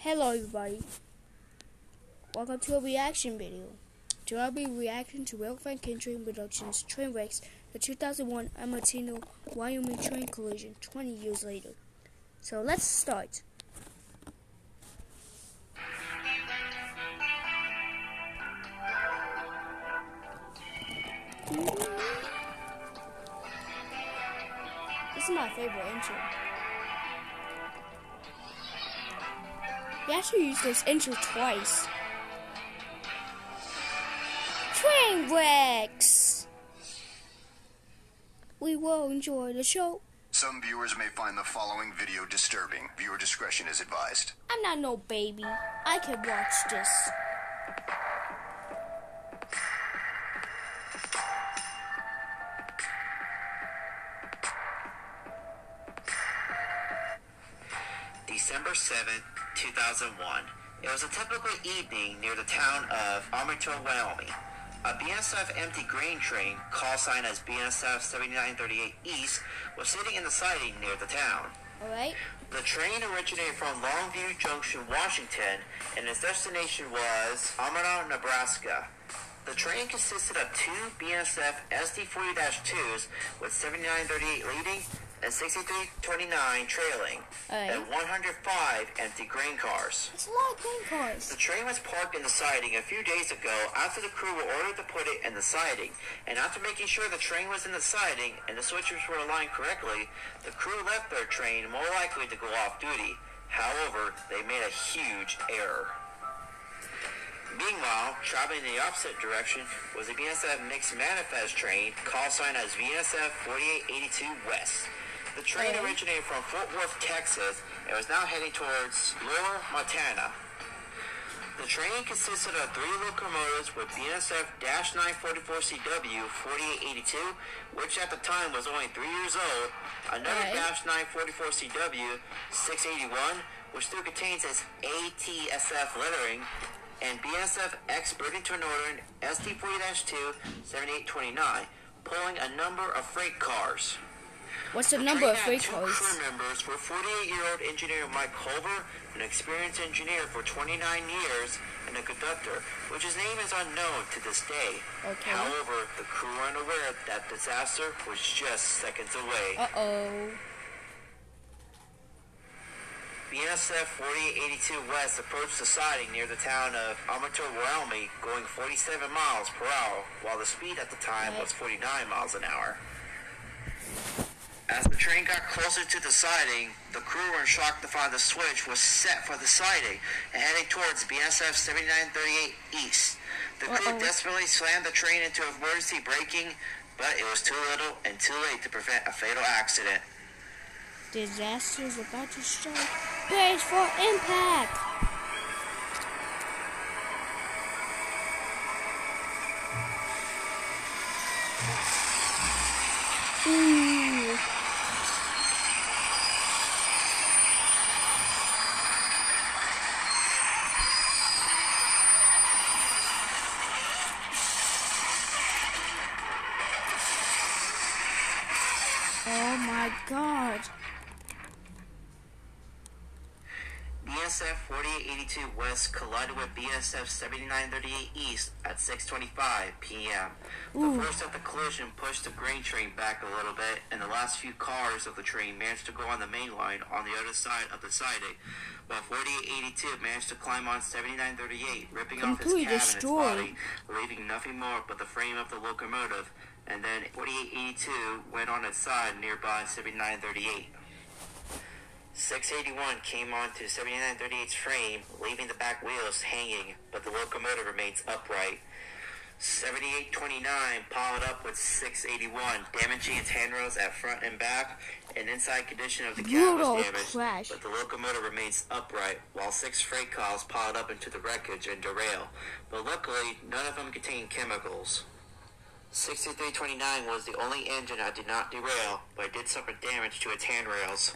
Hello everybody, welcome to a reaction video. Today I'll be reacting to Rail Franklin Train Productions Trainwrecks, the 2001 Amatino, Wyoming train collision 20 years later. So let's start. This is my favorite intro. He actually used this intro twice. Trainwrecks! We will enjoy the show. Some viewers may find the following video disturbing. Viewer discretion is advised. I'm not no baby. I can watch this. December 7th, 2001. It was a typical evening near the town of Armature, Wyoming. A BNSF empty grain train, call sign as BNSF 7938 East, was sitting in the siding near the town. Alright. The train originated from Longview Junction, Washington, and its destination was Omaha, Nebraska. The train consisted of two BNSF SD40-2s with 7938 leading and 6329 trailing, and 105 empty grain cars. That's a lot of grain cars. The train was parked in the siding a few days ago after the crew were ordered to put it in the siding, and after making sure the train was in the siding and the switches were aligned correctly, the crew left their train more likely to go off duty. However, they made a huge error. Meanwhile, traveling in the opposite direction was a BNSF mixed manifest train, call sign as BNSF 4882 West. The train originated from Fort Worth, Texas, and was now heading towards Lower, Montana. The train consisted of three locomotives with BNSF-944CW 4882, which at the time was only 3 years old, another -944CW 681, which still contains its ATSF lettering, and BNSF X Burlington Northern SD40-2 7829, pulling a number of freight cars. What's the number of freight cars? Two crew members were 48-year-old engineer Mike Culver, an experienced engineer for 29 years, and a conductor, which his name is unknown to this day. Okay. However, the crew were unaware that disaster was just seconds away. BNSF 4882 West approached the siding near the town of Armature, Wyoming, going 47 miles per hour, while the speed at the time was 49 miles an hour. As the train got closer to the siding, the crew were in shock to find the switch was set for the siding and heading towards BNSF 7938 East. The crew desperately slammed the train into emergency braking, but it was too little and too late to prevent a fatal accident. Disaster is about to strike. Brace for impact! Ooh. Oh my God. BNSF 4882 West collided with BNSF 7938 East at 6:25 p.m. The force of the collision pushed the grain train back a little bit, and the last few cars of the train managed to go on the main line on the other side of the siding, while 4882 managed to climb on 7938, ripping off his cab and its body, leaving nothing more but the frame of the locomotive, and then 4882 went on its side nearby 7938. 681 came onto 7938's frame, leaving the back wheels hanging, but the locomotive remains upright. 7829 piled up with 681, damaging its handrails at front and back, and inside condition of the cab was damaged, but the locomotive remains upright, while 6 freight cars piled up into the wreckage and derail, but luckily none of them contained chemicals. 6329 was the only engine that did not derail, but it did suffer damage to its handrails.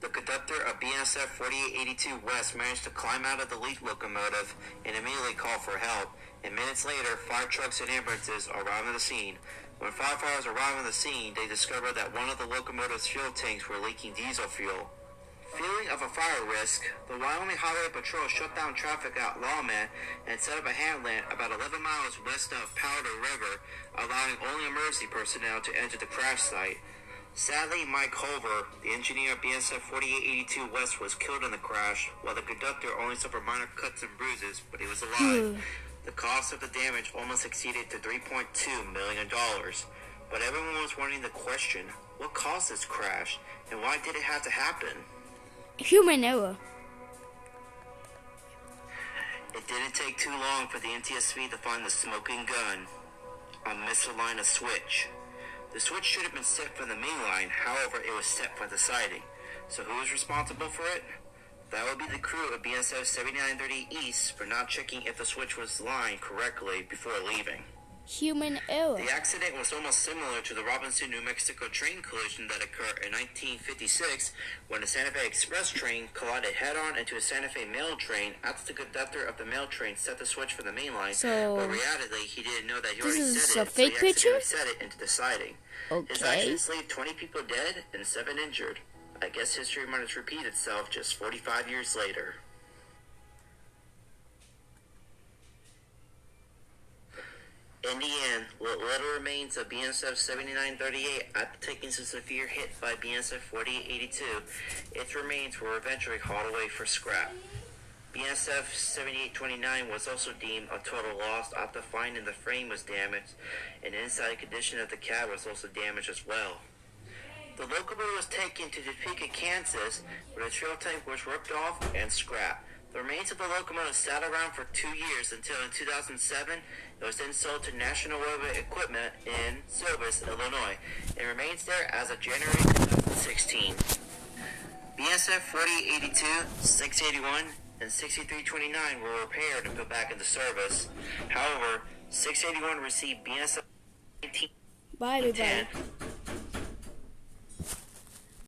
The conductor of BNSF 4882 West managed to climb out of the leaf locomotive and immediately called for help, and minutes later, fire trucks and ambulances arrived on the scene. When firefighters arrived on the scene, they discovered that one of the locomotive's fuel tanks were leaking diesel fuel. Feeling of a fire risk, the Wyoming Highway Patrol shut down traffic at Lawman and set up a hamlet about 11 miles west of Powder River, allowing only emergency personnel to enter the crash site. Sadly, Mike Culver, the engineer of BNSF 4882 West, was killed in the crash, while the conductor only suffered minor cuts and bruises, but he was alive. The cost of the damage almost exceeded to $3.2 million. But everyone was wondering the question, what caused this crash, and why did it have to happen? Human error. It didn't take too long for the NTSB to find the smoking gun, a misaligned switch. The switch should have been set for the main line, however, it was set for the siding. So who was responsible for it? That would be the crew of BNSF 7930 East for not checking if the switch was lined correctly before leaving. Human error. The accident was almost similar to the Robinson, New Mexico train collision that occurred in 1956 when the Santa Fe Express train collided head-on into a Santa Fe mail train after the conductor of the mail train set the switch for the main line, but reality he didn't know that he already set it, so he accidentally set it into the siding. His accidents leave 20 people dead and 7 injured. I guess history might repeat itself just 45 years later. In the end, what little remains of BNSF 7938 after taking some severe hit by BNSF 4882, its remains were eventually hauled away for scrap. BNSF 7829 was also deemed a total loss after finding the frame was damaged and the inside condition of the cab was also damaged as well. The locomotive was taken to Topeka, Kansas, where the trail tank was ripped off and scrapped. The remains of the locomotive sat around for 2 years until in 2007 it was then sold to National Railway Equipment in Silvis, Illinois, and remains there as of January 2016. BNSF 4882, 681, and 6329 were repaired and put back into service. However, 681 received BNSF 1910